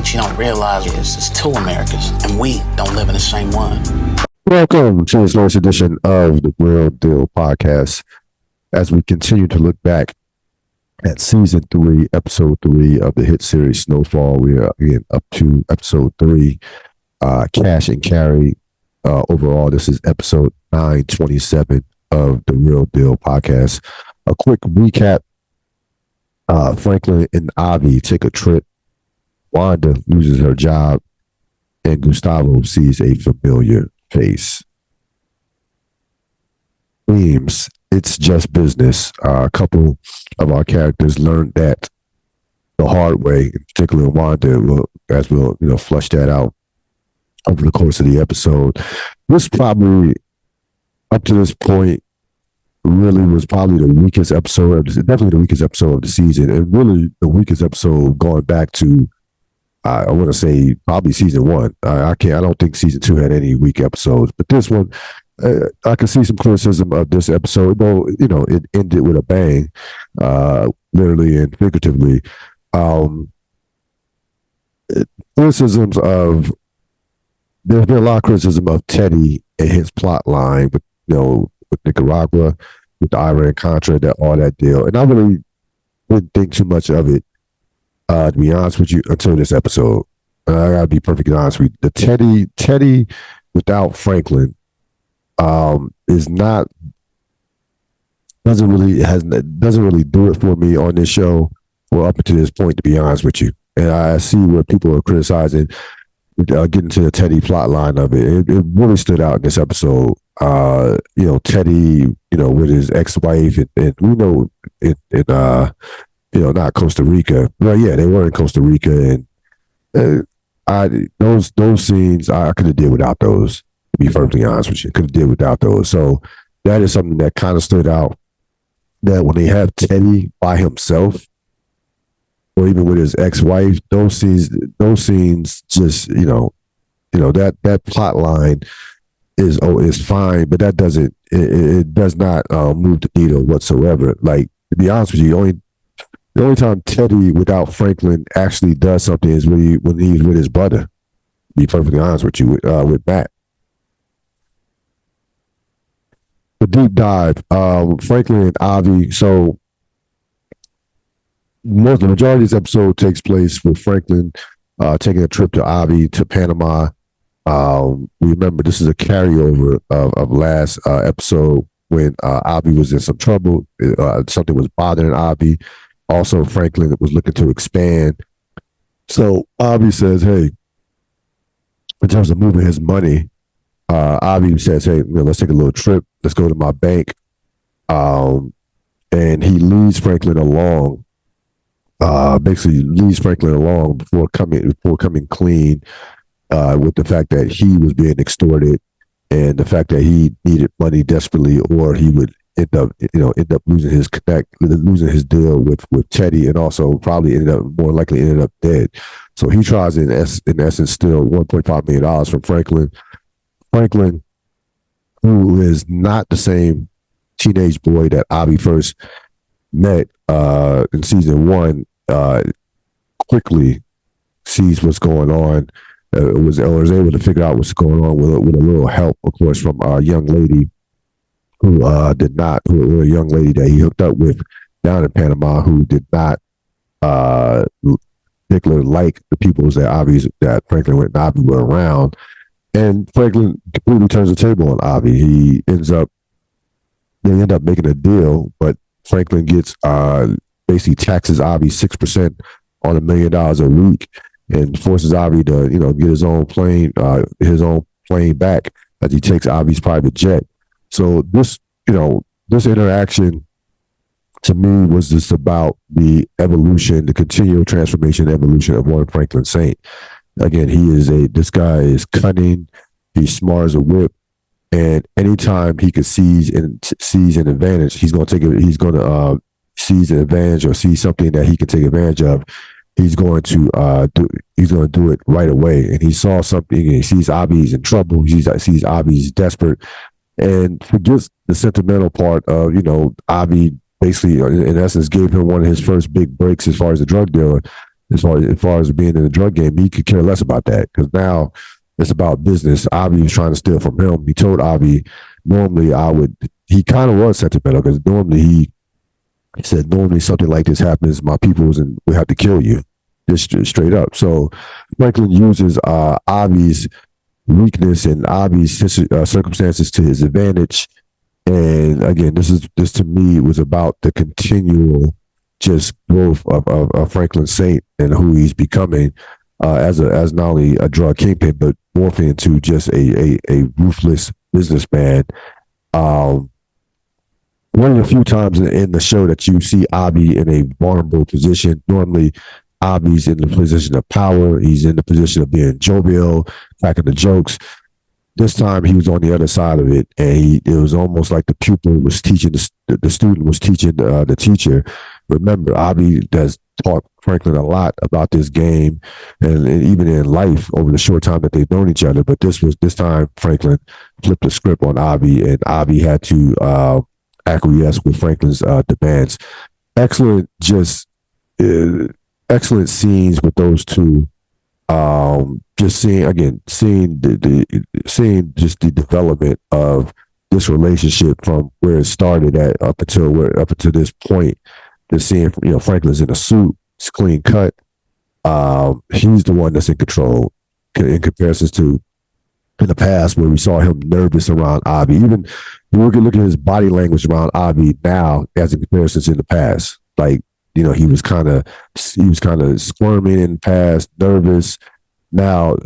What you don't realize is it's two Americas, and we don't live in the same one. Welcome to this latest edition of the Real Deal Podcast. As we continue to look back at season 3, episode 3 of the hit series Snowfall, we are again up to episode 3, Cash and Carry. Overall, this is episode 927 of the Real Deal Podcast. A quick recap. Franklin and Avi take a trip. Wanda loses her job, and Gustavo sees a familiar face. Themes: it's just business. A couple of our characters learned that the hard way, in particular Wanda, we'll flush that out over the course of the episode. This probably, up to this point, really was probably the weakest episode, definitely the weakest episode of the season, and really the weakest episode going back to, I want to say probably season 1. I don't think season 2 had any weak episodes, but this one, I can see some criticism of this episode, though, it ended with a bang, literally and figuratively. There's been a lot of criticism of Teddy and his plot line, with Nicaragua, with the Iran-Contra, all that deal. And I really didn't think too much of it, to be honest with you, until this episode. I gotta be perfectly honest with you. The Teddy without Franklin doesn't really do it for me on this show, or up until this point, to be honest with you. And I see what people are criticizing, getting to the Teddy plot line of it. It really stood out in this episode. Teddy, with his ex-wife, and we know not Costa Rica. Well, yeah, they were in Costa Rica, and those scenes, I could have did without those, to be perfectly honest with you. Could have did without those. So that is something that kind of stood out, that when they have Teddy by himself, or even with his ex-wife, those scenes just, that plot line is fine, but that doesn't, it does not move the needle whatsoever. Like, to be honest with you, the only time Teddy without Franklin actually does something is when he's with his brother. To be perfectly honest with you, with Matt. The deep dive, Franklin and Avi. So the majority of this episode takes place with Franklin taking a trip to Avi to Panama. Remember, this is a carryover of last episode when Avi was in some trouble. Something was bothering Avi. Also, Franklin was looking to expand. So Avi says, hey, in terms of moving his money, Avi says, hey, let's take a little trip. Let's go to my bank. And he leads Franklin along. Basically leads Franklin along before coming clean with the fact that he was being extorted, and the fact that he needed money desperately, or he would end up losing his deal with Teddy, and also probably more likely ended up dead. So he tries in essence steal $1.5 million from Franklin. Franklin, who is not the same teenage boy that Avi first met in season 1, quickly sees what's going on. Was able to figure out what's going on with a little help, of course, from a young lady who a young lady that he hooked up with down in Panama, who did not particularly like the peoples that Franklin and Avi were around. And Franklin completely turns the table on Avi. They end up making a deal, but Franklin gets basically taxes Avi 6% on $1 million a week, and forces Avi to get his own plane back as he takes Avi's private jet. So this interaction to me was just about the evolution, the continual transformation, evolution of Warren Franklin Saint. Again, this guy is cunning, he's smart as a whip, and anytime he could seize an advantage, he's going to seize an advantage or see something that he can take advantage of. He's going to do it right away. And he saw something, and he sees Avi's in trouble. He sees Avi's desperate, and forgets the sentimental part of, Avi basically, in essence, gave him one of his first big breaks as far as the drug dealer. as far as being in the drug game, he could care less about that because now it's about business. Avi was trying to steal from him. He told Avi, normally I would. He kind of was sentimental because normally he said normally something like this happens, my peoples and we have to kill you, just straight up. So Franklin uses Avi's weakness and Avi's circumstances to his advantage. And again, this to me was about the continual just growth of Franklin Saint and who he's becoming as not only a drug kingpin but morphing into just a ruthless businessman. Um, One of the few times in the show that you see Avi in a vulnerable position. Normally, Avi's in the position of power. He's in the position of being jovial, cracking the jokes. This time he was on the other side of it, and it was almost like the pupil was teaching the student was teaching the teacher. Remember, Avi has taught Franklin a lot about this game, and even in life over the short time that they've known each other. But this time Franklin flipped the script on Avi, and Avi had to acquiesce with Franklin's demands. Excellent, just excellent scenes with those two. Just seeing just the development of this relationship from where it started at up until this point. Just seeing Franklin's in a suit, it's clean cut. He's the one that's in control in comparison to in the past where we saw him nervous around Avi. Even we can look at his body language around Avi now as in comparison to in the past. Like, he was kind of squirming in the past, nervous. Now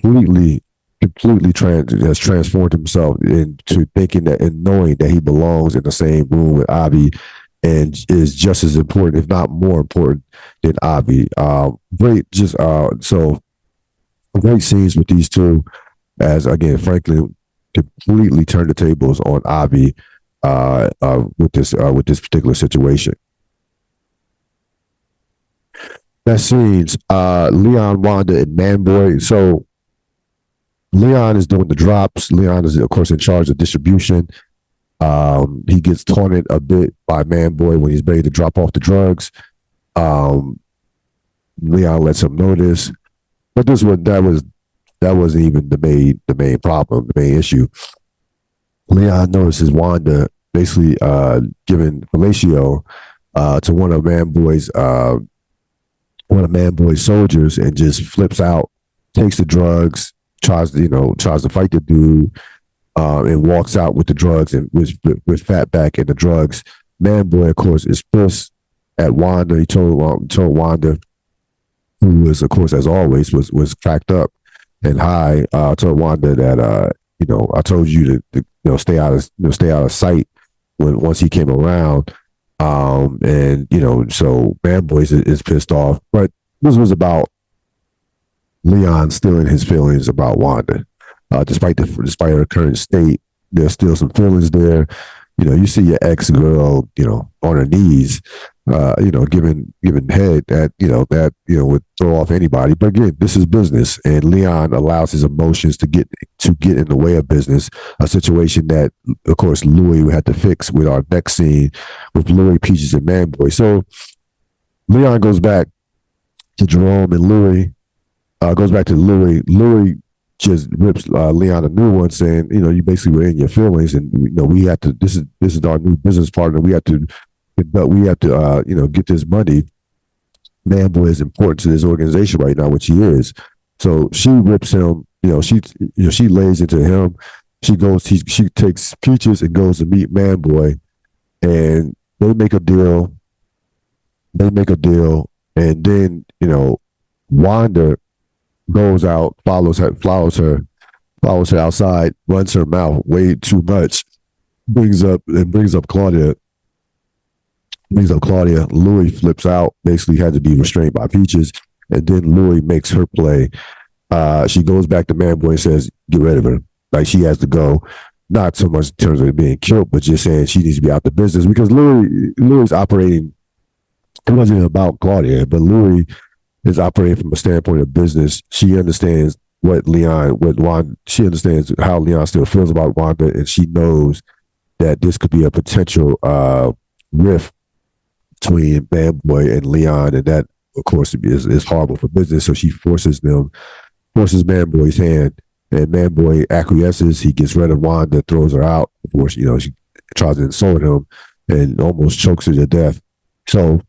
completely has transformed himself into thinking that and knowing that he belongs in the same room with Avi and is just as important, if not more important, than Avi. So great scenes with these two. As again, Franklin completely turned the tables on Avi with this particular situation. That scenes, Leon, Wanda, and Manboy. So Leon is doing the drops. Leon is, of course, in charge of distribution. He gets taunted a bit by Manboy when he's ready to drop off the drugs. Leon lets him know this, but that wasn't even the main problem, the main issue. Leon notices Wanda basically giving fellatio to one of Manboy's soldiers and just flips out, takes the drugs, tries to fight the dude, and walks out with the drugs and with Fatback and the drugs. Manboy, of course, is pissed at Wanda. He told Wanda, who was, of course, as always, was cracked up and high. Told Wanda that I told you to stay out of sight once he came around. And so Manboy is pissed off. But this was about Leon still in his feelings about Wanda. Despite her current state, there's still some feelings there. You see your ex girl, on her knees, giving head that would throw off anybody. But again, this is business, and Leon allows his emotions to get in the way of business. A situation that, of course, Louis would have to fix with our next scene with Louis, Peaches, and Manboy. So Leon goes back to Jerome, and Louis goes back to Louis. Louis just rips Leon a new one, saying, you basically were in your feelings, and we have to. This is our new business partner. We have to get this money. Manboy is important to this organization right now, which he is. So she rips him. She lays into him. She takes Peaches and goes to meet Manboy, and they make a deal. And then Wanda goes out, follows her outside, runs her mouth way too much, brings up Claudia. Louis flips out, basically had to be restrained by Peaches, and then Louis makes her play. She goes back to Manboy and says, get rid of her. Like, she has to go. Not so much in terms of being killed, but just saying she needs to be out the business, because Louis operating, it wasn't even about Claudia, but Louis is operating from a standpoint of business. She understands she understands how Leon still feels about Wanda, and she knows that this could be a potential rift between Manboy and Leon, and that of course, is horrible for business. So she forces Man Boy's hand, and Man Boy acquiesces. He gets rid of Wanda, throws her out. Of course, she tries to insult him and almost chokes her to death. So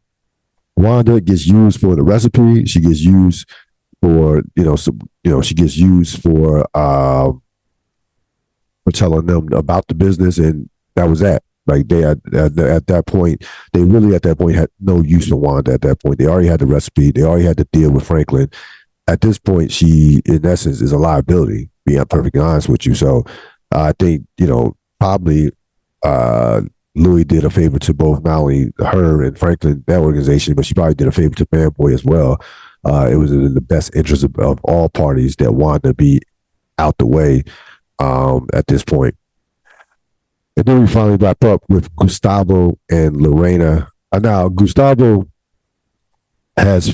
Wanda gets used for the recipe. She gets used for she gets used for telling them about the business, and that was that. Like they at that point, they really at that point had no use for Wanda. At that point, they already had the recipe. They already had to deal with Franklin. At this point, she in essence is a liability. Being perfectly honest with you, so I think probably Louis did a favor to both not only her and Franklin, that organization, but she probably did a favor to Man Boy as well. It was in the best interest of all parties that Wanda be out the way at this point. And then we finally wrap up with Gustavo and Lorena. Now Gustavo has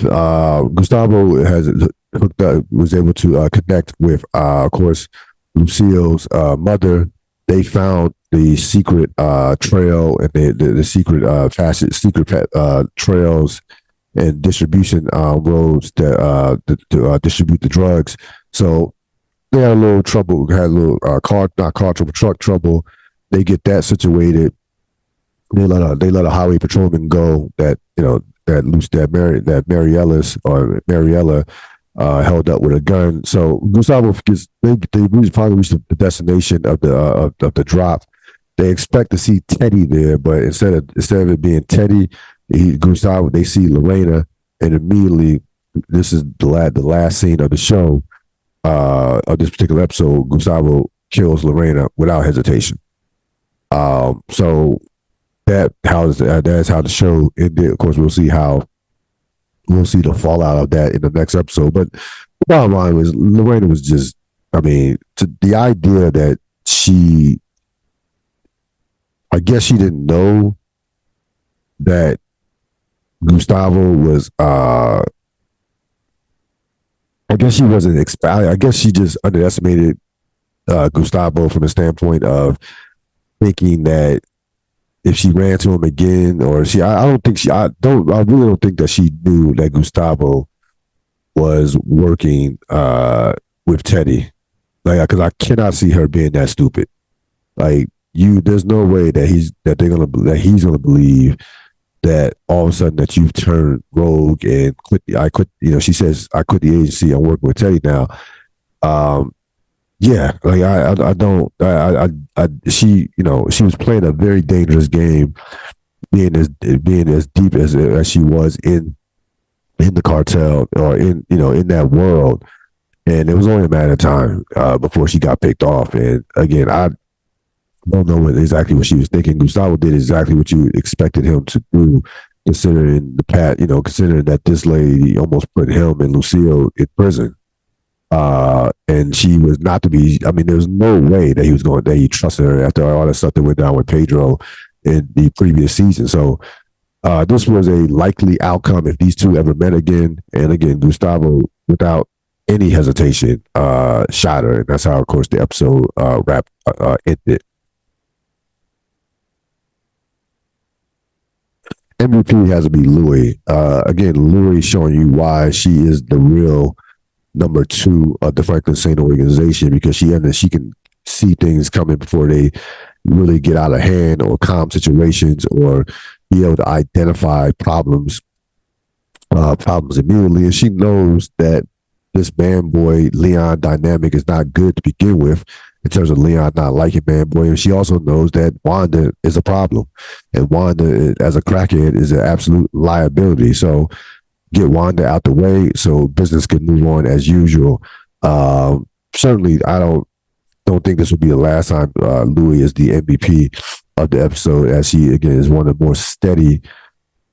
hooked up, was able to connect with, of course, Lucille's mother. They found the secret trail and the secret trails and distribution roads that to distribute the drugs. So they had a little trouble, had a little truck trouble. They get that situated. They let a highway patrolman go that Mariella held up with a gun. So Gustavo gets they finally reach the destination of the drop. They expect to see Teddy there, but instead of it being Teddy, Gustavo, they see Lorena, and immediately this is the last scene of the show of this particular episode. Gustavo kills Lorena without hesitation. So that's how the show ended. Of course, we'll see the fallout of that in the next episode. But the bottom line was Lorena was just, the idea that I guess she didn't know that Gustavo was, I guess she wasn't, I guess she just underestimated Gustavo from the standpoint of thinking that if she ran to him again, or I really don't think that she knew that Gustavo was working with Teddy. Like, because I cannot see her being that stupid. Like, there's no way that he's gonna believe that all of a sudden that you've turned rogue and quit. She says, I quit the agency. I'm working with Teddy now. Yeah, like she was playing a very dangerous game, being as deep as she was in the cartel, or in that world, and it was only a matter of time before she got picked off. And again, I don't know exactly what she was thinking. Gustavo did exactly what you expected him to do, considering considering that this lady almost put him and Lucille in prison. And she was not to be. There was no way that he trusted her after all that stuff that went down with Pedro in the previous season. So this was a likely outcome if these two ever met again. And again, Gustavo, without any hesitation, shot her, and that's how, of course, the episode ended. MVP has to be Louis. Again, Louis showing you why she is the real number 2 of the Franklin Saint organization, because she can see things coming before they really get out of hand, or calm situations, or be able to identify problems immediately. And she knows that this Man Boy Leon dynamic is not good to begin with, in terms of Leon not liking Man Boy. And she also knows that Wanda is a problem, and Wanda as a crackhead is an absolute liability. So get Wanda out the way so business can move on as usual. Certainly, I don't think this will be the last time Louis is the MVP of the episode, as he again is one of the more steady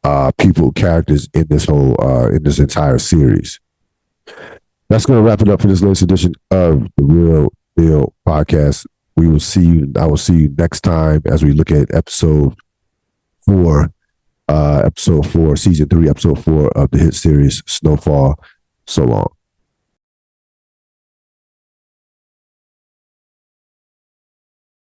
characters in this in this entire series. That's going to wrap it up for this latest edition of the Real Deal Podcast. I will see you next time as we look at episode 4, season 3, episode 4 of the hit series Snowfall. So long.